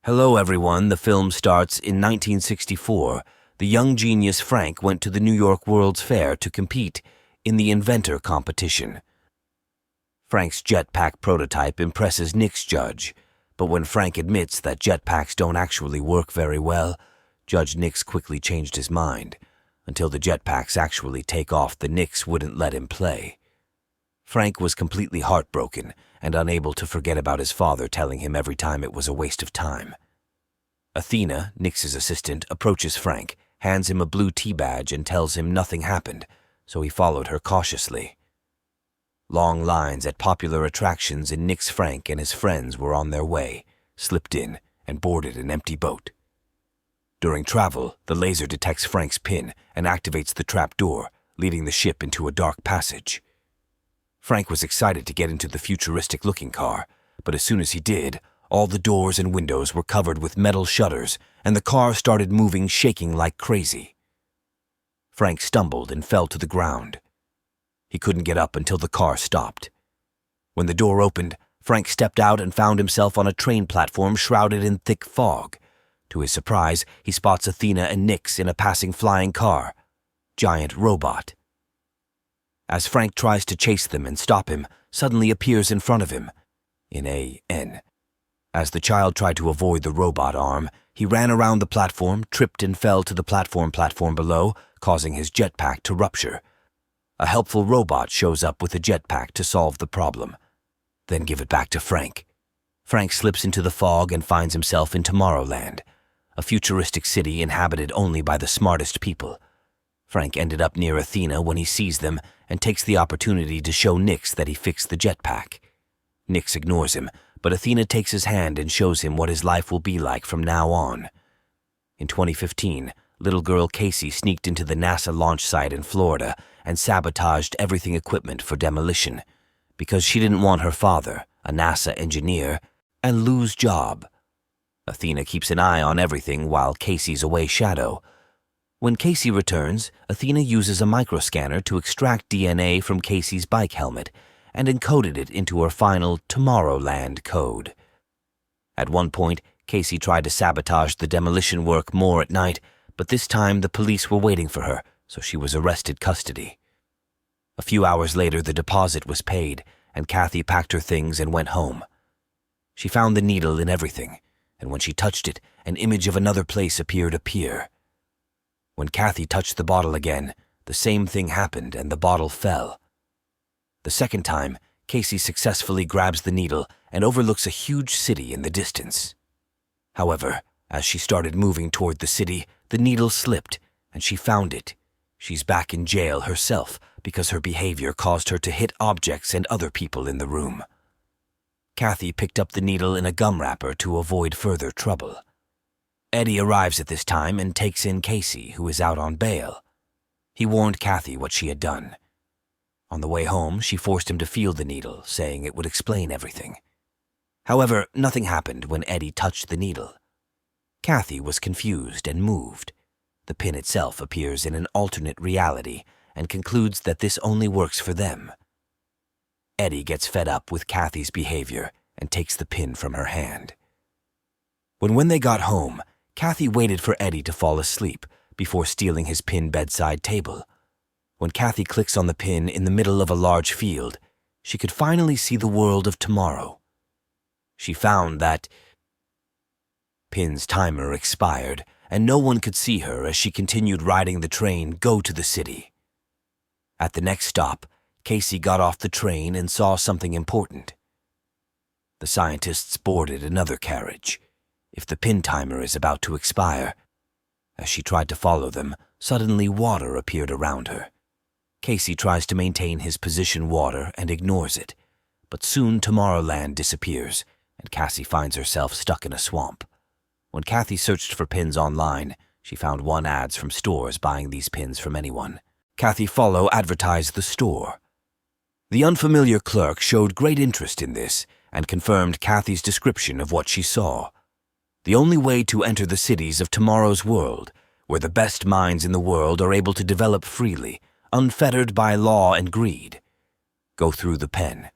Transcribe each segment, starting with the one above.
Hello everyone, the film starts in 1964. The young genius Frank went to the New York World's Fair to compete in the inventor competition. Frank's jetpack prototype impresses Nick's judge, but when Frank admits that jetpacks don't actually work very well, Judge Nix quickly changed his mind. Until the jetpacks actually take off, the Nix wouldn't let him play. Frank was completely heartbroken and unable to forget about his father telling him every time it was a waste of time. Athena, Nix's assistant, approaches Frank, hands him a blue tea badge and tells him nothing happened, so he followed her cautiously. Long lines at popular attractions in Nix. Frank and his friends were on their way, slipped in, and boarded an empty boat. During travel, the laser detects Frank's pin and activates the trap door, leading the ship into a dark passage. Frank was excited to get into the futuristic-looking car, but as soon as he did, all the doors and windows were covered with metal shutters, and the car started moving, shaking like crazy. Frank stumbled and fell to the ground. He couldn't get up until the car stopped. When the door opened, Frank stepped out and found himself on a train platform shrouded in thick fog. To his surprise, he spots Athena and Nix in a passing flying car. Giant robot. As Frank tries to chase them and stop him, suddenly appears in front of him, in a N. As the child tried to avoid the robot arm, he ran around the platform, tripped and fell to the platform below, causing his jetpack to rupture. A helpful robot shows up with a jetpack to solve the problem, then give it back to Frank. Frank slips into the fog and finds himself in Tomorrowland, a futuristic city inhabited only by the smartest people. Frank ended up near Athena when he sees them and takes the opportunity to show Nix that he fixed the jetpack. Nix ignores him, but Athena takes his hand and shows him what his life will be like from now on. In 2015, little girl Casey sneaked into the NASA launch site in Florida and sabotaged everything equipment for demolition because she didn't want her father, a NASA engineer, and lose job. Athena keeps an eye on everything while Casey's away shadow. When Casey returns, Athena uses a microscanner to extract DNA from Casey's bike helmet and encoded it into her final Tomorrowland code. At one point, Casey tried to sabotage the demolition work more at night, but this time the police were waiting for her, so she was arrested custody. A few hours later, the deposit was paid, and Kathy packed her things and went home. She found the needle in everything, and when she touched it, an image of another place appeared. When Kathy touched the bottle again, the same thing happened and the bottle fell. The second time, Casey successfully grabs the needle and overlooks a huge city in the distance. However, as she started moving toward the city, the needle slipped and she found it. She's back in jail herself because her behavior caused her to hit objects and other people in the room. Kathy picked up the needle in a gum wrapper to avoid further trouble. Eddie arrives at this time and takes in Casey, who is out on bail. He warned Kathy what she had done. On the way home, she forced him to feel the needle, saying it would explain everything. However, nothing happened when Eddie touched the needle. Kathy was confused and moved. The pin itself appears in an alternate reality and concludes that this only works for them. Eddie gets fed up with Kathy's behavior and takes the pin from her hand. When they got home, Kathy waited for Eddie to fall asleep before stealing his pin bedside table. When Kathy clicks on the pin in the middle of a large field, she could finally see the world of tomorrow. She found that Pin's timer expired, and no one could see her as she continued riding the train go to the city. At the next stop, Casey got off the train and saw something important. The scientists boarded another carriage. If the pin timer is about to expire. As she tried to follow them, suddenly water appeared around her. Casey tries to maintain his position water and ignores it, but soon Tomorrowland disappears, and Cassie finds herself stuck in a swamp. When Kathy searched for pins online, she found one ads from stores buying these pins from anyone. Kathy Follow advertised the store. The unfamiliar clerk showed great interest in this and confirmed Kathy's description of what she saw. The only way to enter the cities of tomorrow's world, where the best minds in the world are able to develop freely, unfettered by law and greed. Go through the pen.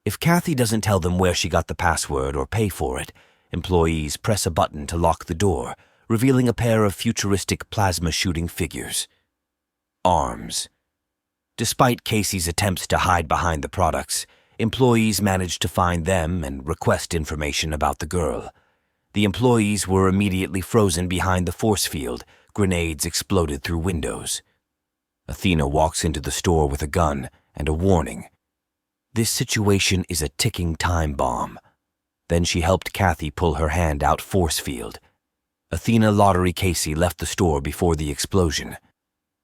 If Kathy doesn't tell them where she got the password or pay for it, employees press a button to lock the door, revealing a pair of futuristic plasma-shooting figures. Arms. Despite Casey's attempts to hide behind the products, employees managed to find them and request information about the girl. The employees were immediately frozen behind the force field. Grenades exploded through windows. Athena walks into the store with a gun and a warning. This situation is a ticking time bomb. Then she helped Kathy pull her hand out force field. Athena Lottery Casey left the store before the explosion.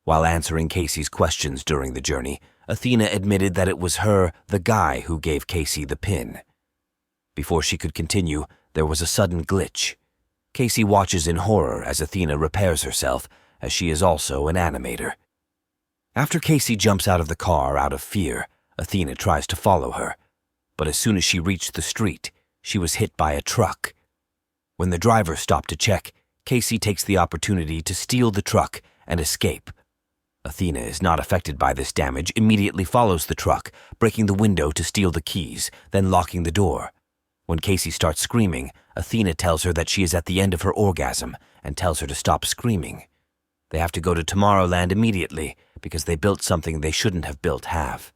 While answering Casey's questions during the journey, Athena admitted that it was her, the guy, who gave Casey the pin. Before she could continue, there was a sudden glitch. Casey watches in horror as Athena repairs herself, as she is also an animator. After Casey jumps out of the car out of fear, Athena tries to follow her. But as soon as she reached the street, she was hit by a truck. When the driver stopped to check, Casey takes the opportunity to steal the truck and escape. Athena is not affected by this damage, immediately follows the truck, breaking the window to steal the keys, then locking the door. When Casey starts screaming, Athena tells her that she is at the end of her orgasm and tells her to stop screaming. They have to go to Tomorrowland immediately because they built something they shouldn't have built have.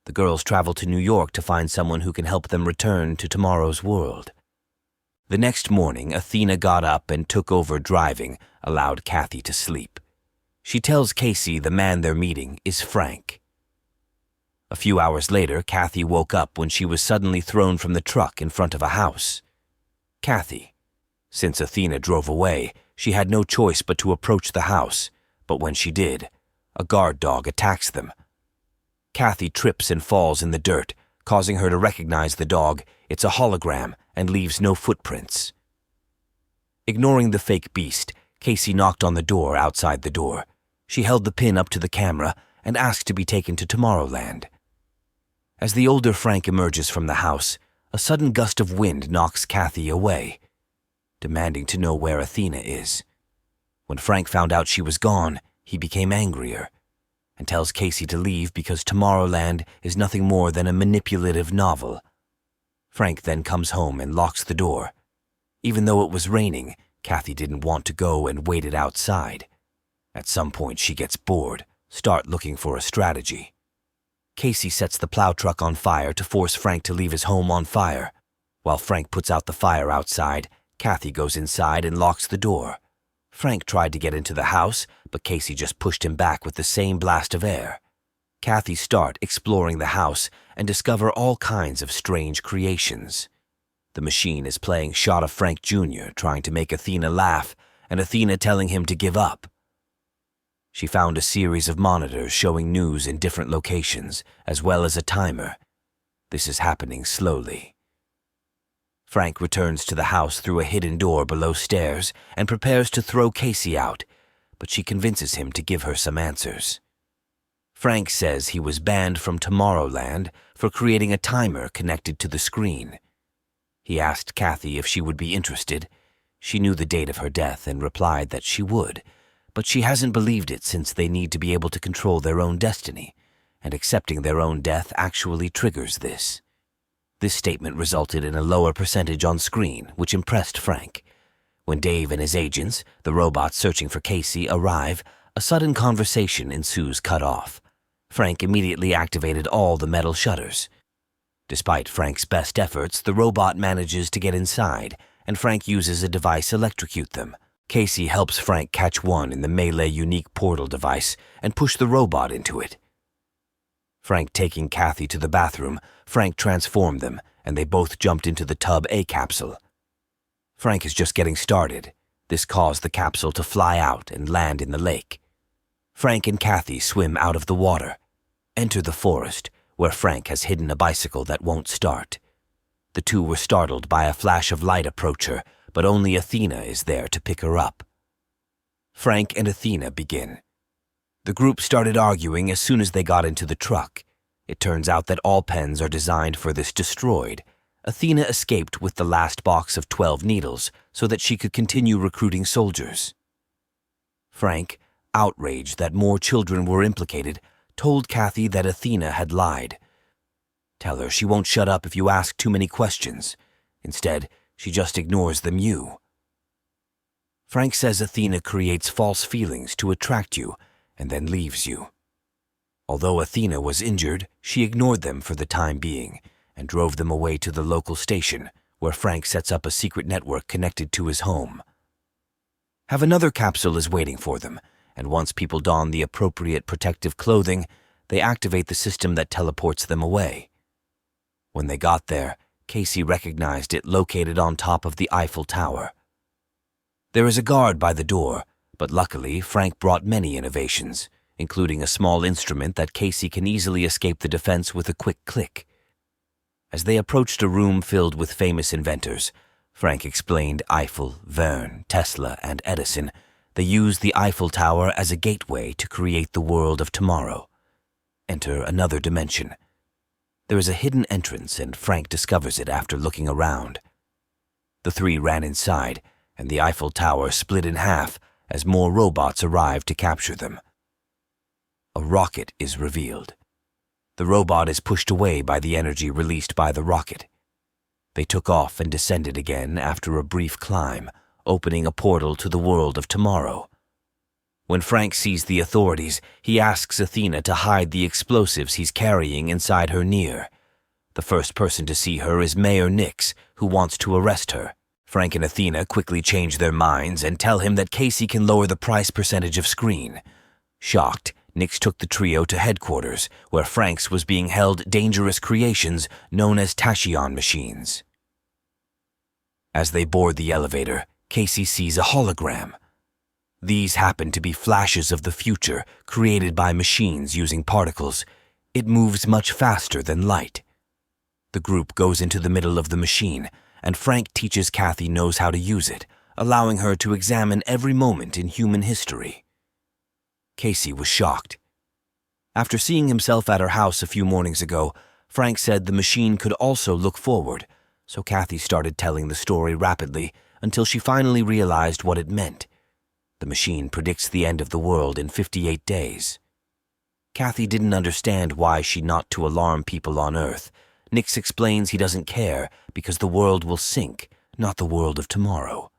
The girls travel to New York to find someone who can help them return to tomorrow's world. The next morning, Athena got up and took over driving, allowed Kathy to sleep. She tells Casey the man they're meeting is Frank. A few hours later, Kathy woke up when she was suddenly thrown from the truck in front of a house. Kathy. Since Athena drove away, she had no choice but to approach the house, but when she did, a guard dog attacks them. Kathy trips and falls in the dirt, causing her to recognize the dog. It's a hologram and leaves no footprints. Ignoring the fake beast, Casey knocked on the door outside the door. She held the pin up to the camera and asked to be taken to Tomorrowland. As the older Frank emerges from the house, a sudden gust of wind knocks Kathy away, demanding to know where Athena is. When Frank found out she was gone, he became angrier and tells Casey to leave because Tomorrowland is nothing more than a manipulative novel. Frank then comes home and locks the door. Even though it was raining, Kathy didn't want to go and waited outside. At some point, she gets bored, start looking for a strategy. Casey sets the plow truck on fire to force Frank to leave his home on fire. While Frank puts out the fire outside, Kathy goes inside and locks the door. Frank tried to get into the house, but Casey just pushed him back with the same blast of air. Kathy starts exploring the house and discover all kinds of strange creations. The machine is playing shot of Frank Jr. trying to make Athena laugh, and Athena telling him to give up. She found a series of monitors showing news in different locations, as well as a timer. This is happening slowly. Frank returns to the house through a hidden door below stairs and prepares to throw Casey out, but she convinces him to give her some answers. Frank says he was banned from Tomorrowland for creating a timer connected to the screen. He asked Kathy if she would be interested. She knew the date of her death and replied that she would, but she hasn't believed it since they need to be able to control their own destiny, and accepting their own death actually triggers this. This statement resulted in a lower percentage on screen, which impressed Frank. When Dave and his agents, the robots searching for Casey, arrive, a sudden conversation ensues cut off. Frank immediately activated all the metal shutters. Despite Frank's best efforts, the robot manages to get inside, and Frank uses a device to electrocute them. Casey helps Frank catch one in the Melee unique portal device and push the robot into it. Frank taking Kathy to the bathroom, Frank transformed them, and they both jumped into the tub A capsule. Frank is just getting started. This caused the capsule to fly out and land in the lake. Frank and Kathy swim out of the water, enter the forest, where Frank has hidden a bicycle that won't start. The two were startled by a flash of light approach her, but only Athena is there to pick her up. Frank and Athena begin. The group started arguing as soon as they got into the truck. It turns out that all pens are designed for this destroyed. Athena escaped with the last box of 12 needles so that she could continue recruiting soldiers. Frank, outraged that more children were implicated, told Kathy that Athena had lied. Tell her she won't shut up if you ask too many questions. Instead, She just ignores the mew. Frank says Athena creates false feelings to attract you and then leaves you. Although Athena was injured, she ignored them for the time being and drove them away to the local station, where Frank sets up a secret network connected to his home. Have another capsule is waiting for them, and once people don the appropriate protective clothing, they activate the system that teleports them away. When they got there, Casey recognized it located on top of the Eiffel Tower. There is a guard by the door, but luckily Frank brought many innovations, including a small instrument that Casey can easily escape the defense with a quick click. As they approached a room filled with famous inventors, Frank explained Eiffel, Verne, Tesla, and Edison. They used the Eiffel Tower as a gateway to create the world of tomorrow. Enter another dimension. There is a hidden entrance, and Frank discovers it after looking around. The three ran inside, and the Eiffel Tower split in half as more robots arrived to capture them. A rocket is revealed. The robot is pushed away by the energy released by the rocket. They took off and descended again after a brief climb, opening a portal to the world of tomorrow. When Frank sees the authorities, he asks Athena to hide the explosives he's carrying inside her near. The first person to see her is Mayor Nix, who wants to arrest her. Frank and Athena quickly change their minds and tell him that Casey can lower the price percentage of screen. Shocked, Nix took the trio to headquarters, where Frank's was being held dangerous creations known as Tachyon machines. As they board the elevator, Casey sees a hologram. These happen to be flashes of the future created by machines using particles. It moves much faster than light. The group goes into the middle of the machine, and Frank teaches Kathy knows how to use it, allowing her to examine every moment in human history. Casey was shocked. After seeing himself at her house a few mornings ago, Frank said the machine could also look forward, so Kathy started telling the story rapidly until she finally realized what it meant. The machine predicts the end of the world in 58 days. Kathy didn't understand why she not to alarm people on Earth. Nix explains he doesn't care because the world will sink, not the world of tomorrow.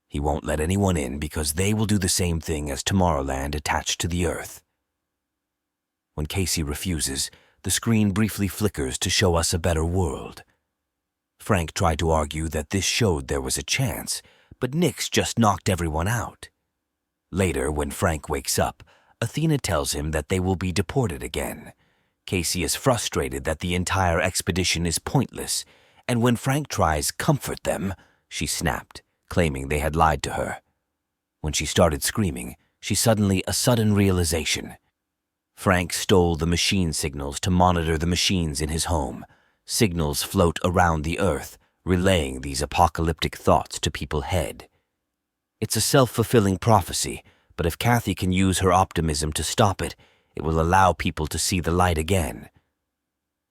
He won't let anyone in because they will do the same thing as Tomorrowland attached to the Earth. When Casey refuses, the screen briefly flickers to show us a better world. Frank tried to argue that this showed there was a chance, but Nix just knocked everyone out. Later, when Frank wakes up, Athena tells him that they will be deported again. Casey is frustrated that the entire expedition is pointless, and when Frank tries comfort them, she snapped, claiming they had lied to her. When she started screaming, she suddenly a sudden realization. Frank stole the machine signals to monitor the machines in his home. Signals float around the Earth, relaying these apocalyptic thoughts to people's head. It's a self-fulfilling prophecy, but if Kathy can use her optimism to stop it, it will allow people to see the light again.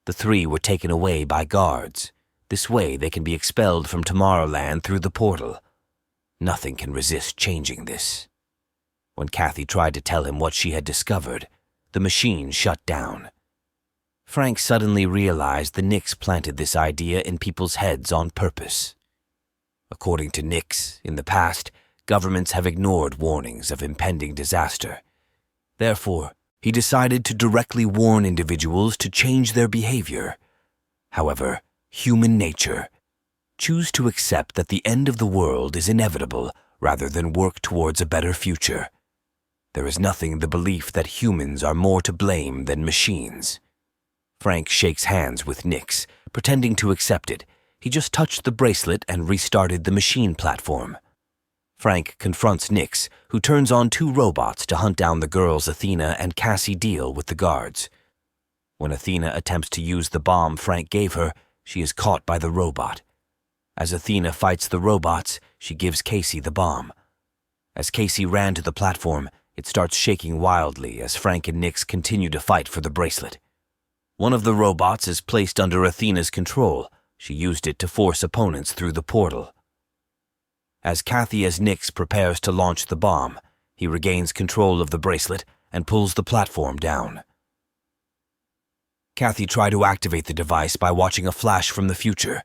The three were taken away by guards. This way they can be expelled from Tomorrowland through the portal. Nothing can resist changing this. When Kathy tried to tell him what she had discovered, the machine shut down. Frank suddenly realized the Nix planted this idea in people's heads on purpose. According to Nix, in the past, governments have ignored warnings of impending disaster. Therefore, he decided to directly warn individuals to change their behavior. However, human nature. Choose to accept that the end of the world is inevitable rather than work towards a better future. There is nothing in the belief that humans are more to blame than machines. Frank shakes hands with Nix, pretending to accept it. He just touched the bracelet and restarted the machine platform. Frank confronts Nix, who turns on two robots to hunt down the girls Athena and Cassie deal with the guards. When Athena attempts to use the bomb Frank gave her, she is caught by the robot. As Athena fights the robots, she gives Casey the bomb. As Casey ran to the platform, it starts shaking wildly as Frank and Nix continue to fight for the bracelet. One of the robots is placed under Athena's control. She used it to force opponents through the portal. As Kathy as Nix prepares to launch the bomb, he regains control of the bracelet and pulls the platform down. Kathy tried to activate the device by watching a flash from the future.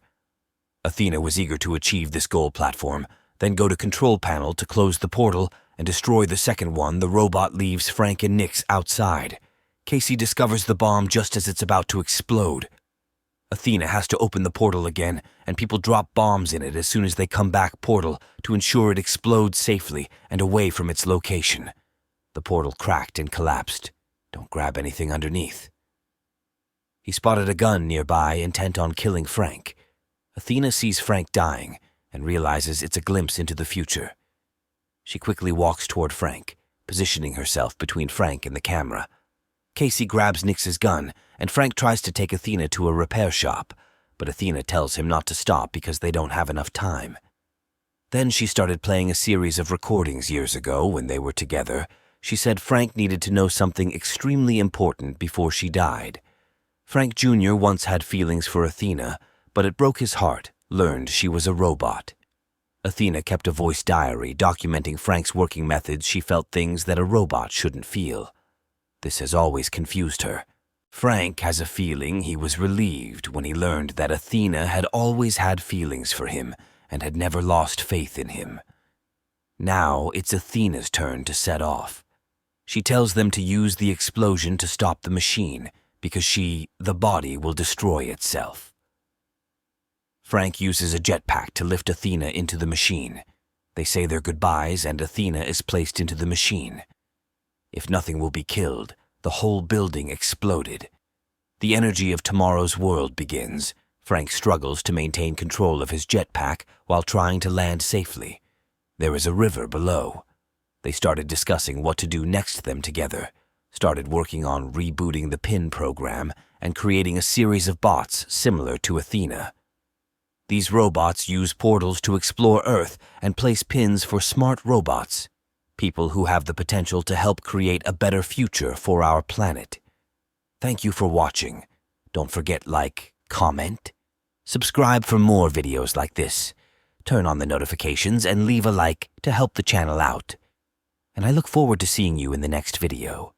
Athena was eager to achieve this goal platform, then go to control panel to close the portal and destroy the second one. The robot leaves Frank and Nix outside. Casey discovers the bomb just as it's about to explode. Athena has to open the portal again, and people drop bombs in it as soon as they come back portal to ensure it explodes safely and away from its location. The portal cracked and collapsed. Don't grab anything underneath. He spotted a gun nearby, intent on killing Frank. Athena sees Frank dying and realizes it's a glimpse into the future. She quickly walks toward Frank, positioning herself between Frank and the camera. Casey grabs Nix's gun, and Frank tries to take Athena to a repair shop, but Athena tells him not to stop because they don't have enough time. Then she started playing a series of recordings years ago when they were together. She said Frank needed to know something extremely important before she died. Frank Jr. once had feelings for Athena, but it broke his heart, learned she was a robot. Athena kept a voice diary documenting Frank's working methods. She felt things that a robot shouldn't feel. This has always confused her. Frank has a feeling he was relieved when he learned that Athena had always had feelings for him and had never lost faith in him. Now it's Athena's turn to set off. She tells them to use the explosion to stop the machine because the body will destroy itself. Frank uses a jetpack to lift Athena into the machine. They say their goodbyes and Athena is placed into the machine. If nothing will be killed, the whole building exploded. The energy of tomorrow's world begins. Frank struggles to maintain control of his jetpack while trying to land safely. There is a river below. They started discussing what to do next to them together, started working on rebooting the PIN program and creating a series of bots similar to Athena. These robots use portals to explore Earth and place pins for smart robots, people who have the potential to help create a better future for our planet. Thank you for watching. Don't forget like, comment, subscribe for more videos like this. Turn on the notifications and leave a like to help the channel out. And I look forward to seeing you in the next video.